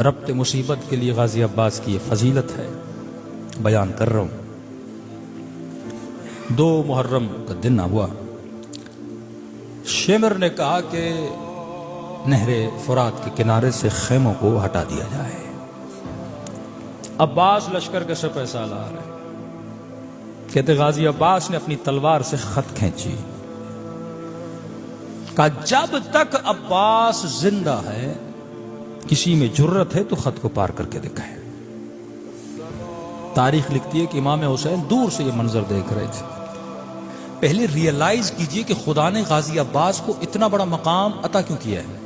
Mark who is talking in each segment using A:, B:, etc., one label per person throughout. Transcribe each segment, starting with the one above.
A: ربط مصیبت کے لیے غازی عباس کی یہ فضیلت ہے، بیان کر رہا ہوں۔ 2 محرم کا دن ہوا، شمر نے کہا کہ نہر فرات کے کنارے سے خیموں کو ہٹا دیا جائے۔ عباس لشکر کے سپہ سالار ہے، کہتے غازی عباس نے اپنی تلوار سے خط کھینچی، کہا جب تک عباس زندہ ہے کسی میں جرت ہے تو خط کو پار کر کے دکھائے۔ تاریخ لکھتی ہے کہ امام حسین دور سے یہ منظر دیکھ رہے تھے۔ پہلے ریئلائز کیجئے کہ خدا نے غازی عباس کو اتنا بڑا مقام عطا کیوں کیا ہے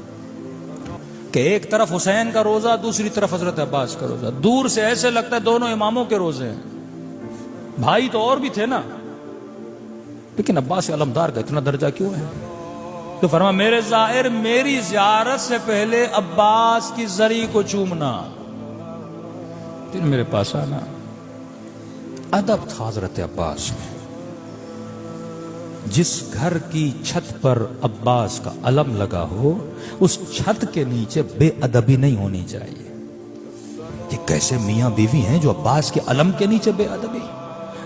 A: کہ ایک طرف حسین کا روزہ، دوسری طرف حضرت عباس کا روزہ۔ دور سے ایسے لگتا ہے دونوں اماموں کے روزے ہیں، بھائی تو اور بھی تھے نا، لیکن عباس علمدار کا اتنا درجہ کیوں ہے؟ تو فرما میرے زائر میری زیارت سے پہلے عباس کی زری کو چومنا، پھر میرے پاس آنا۔ ادب تھا حضرت عباس میں۔ جس گھر کی چھت پر عباس کا علم لگا ہو اس چھت کے نیچے بے ادبی نہیں ہونی چاہیے۔ یہ کیسے میاں بیوی ہیں جو عباس کے علم کے نیچے بے ادبی؟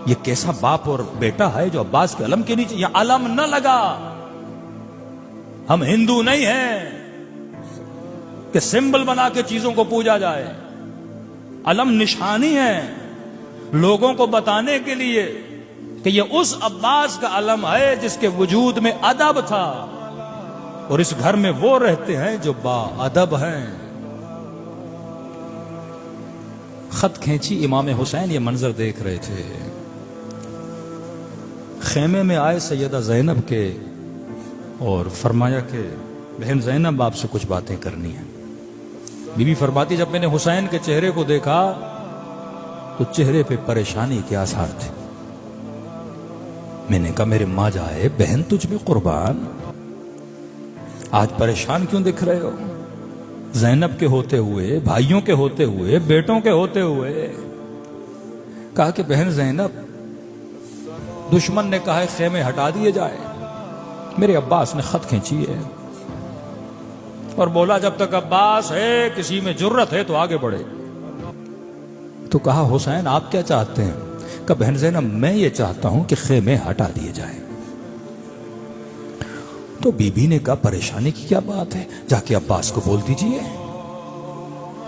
A: یہ کیسا باپ اور بیٹا ہے جو عباس کے علم کے نیچے؟ یہ علم نہ لگا، ہم ہندو نہیں ہیں کہ سمبل بنا کے چیزوں کو پوجا جائے۔ علم نشانی ہے لوگوں کو بتانے کے لیے کہ یہ اس عباس کا علم ہے جس کے وجود میں ادب تھا، اور اس گھر میں وہ رہتے ہیں جو با ادب ہیں۔ خط کھینچی، امام حسین یہ منظر دیکھ رہے تھے۔ خیمے میں آئے سیدہ زینب کے اور فرمایا کہ بہن زینب آپ سے کچھ باتیں کرنی ہیں۔ بی بی فرماتی جب میں نے حسین کے چہرے کو دیکھا تو چہرے پہ پریشانی کے آثار تھے۔ میں نے کہا میرے ماں جائے بہن تجھ میں قربان، آج پریشان کیوں دکھ رہے ہو؟ زینب کے ہوتے ہوئے، بھائیوں کے ہوتے ہوئے، بیٹوں کے ہوتے ہوئے۔ کہا کہ بہن زینب دشمن نے کہا ہے خیمے ہٹا دیے جائے، میرے عباس نے خط کھینچی ہے اور بولا جب تک عباس ہے کسی میں جرت ہے تو آگے بڑھے۔ تو کہا حسین آپ کیا چاہتے ہیں؟ کہ بہن زینب میں یہ چاہتا ہوں کہ خیمے ہٹا دیے جائیں۔ تو بی بی نے کہا پریشانی کی کیا بات ہے؟ جا کے عباس کو بول دیجئے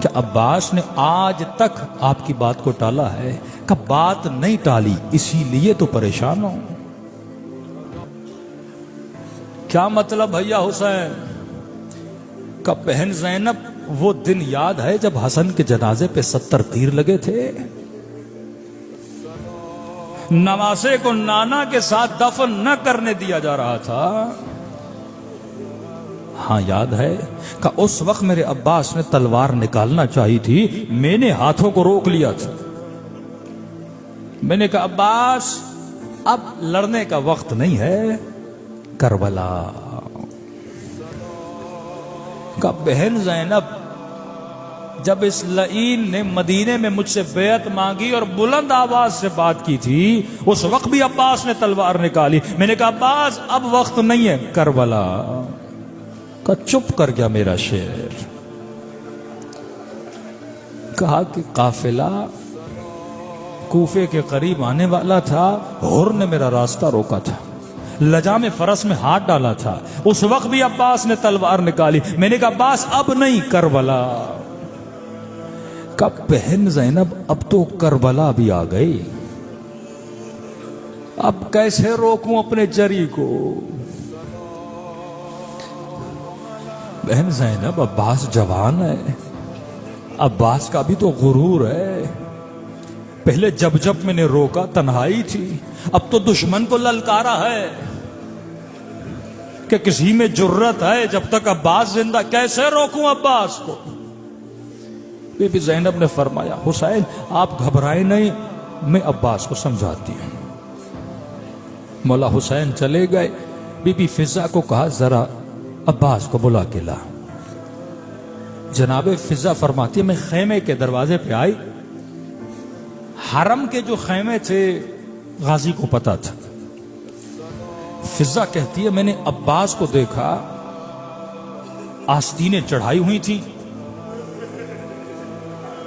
A: کہ عباس نے آج تک آپ کی بات کو ٹالا ہے، کہ بات نہیں ٹالی اسی لیے تو پریشان ہوں۔ کیا مطلب بھیا حسین؟ کہ بہن زینب وہ دن یاد ہے جب حسن کے جنازے پہ 70 تیر لگے تھے، نواسے کو نانا کے ساتھ دفن نہ کرنے دیا جا رہا تھا؟ ہاں یاد ہے کہ اس وقت میرے عباس نے تلوار نکالنا چاہی تھی، میں نے ہاتھوں کو روک لیا تھا۔ میں نے کہا عباس اب لڑنے کا وقت نہیں ہے، کربلا۔ کہ بہن زینب جب اس لعین نے مدینے میں مجھ سے بیعت مانگی اور بلند آواز سے بات کی تھی اس وقت بھی عباس نے تلوار نکالی۔ میں نے کہا عباس اب وقت نہیں ہے، کربلا۔ کہ چپ کر گیا میرا شیر۔ کہا کہ قافلہ کوفے کے قریب آنے والا تھا، ہور نے میرا راستہ روکا تھا، لجام فرس میں ہاتھ ڈالا تھا، اس وقت بھی عباس نے تلوار نکالی۔ میں نے کہا عباس اب نہیں، کربلا۔ کہ بہن زینب اب تو کربلا بھی آ گئی، اب کیسے روکوں اپنے جری کو؟ بہن زینب عباس جوان ہے، عباس کا بھی تو غرور ہے، پہلے جب میں نے روکا تنہائی تھی، اب تو دشمن کو للکارا ہے کہ کسی میں جرت ہے جب تک عباس زندہ، کیسے روکوں عباس کو؟ بی بی زینب نے فرمایا حسین آپ گھبرائیں نہیں، میں عباس کو سمجھاتی ہوں۔ مولا حسین چلے گئے، بی بی فضہ کو کہا ذرا عباس کو بلا کے لا۔ جناب فضہ فرماتی ہے میں خیمے کے دروازے پہ آئی، حرم کے جو خیمے تھے غازی کو پتا تھا۔ فضہ کہتی ہے میں نے عباس کو دیکھا، آستینیں چڑھائی ہوئی تھی،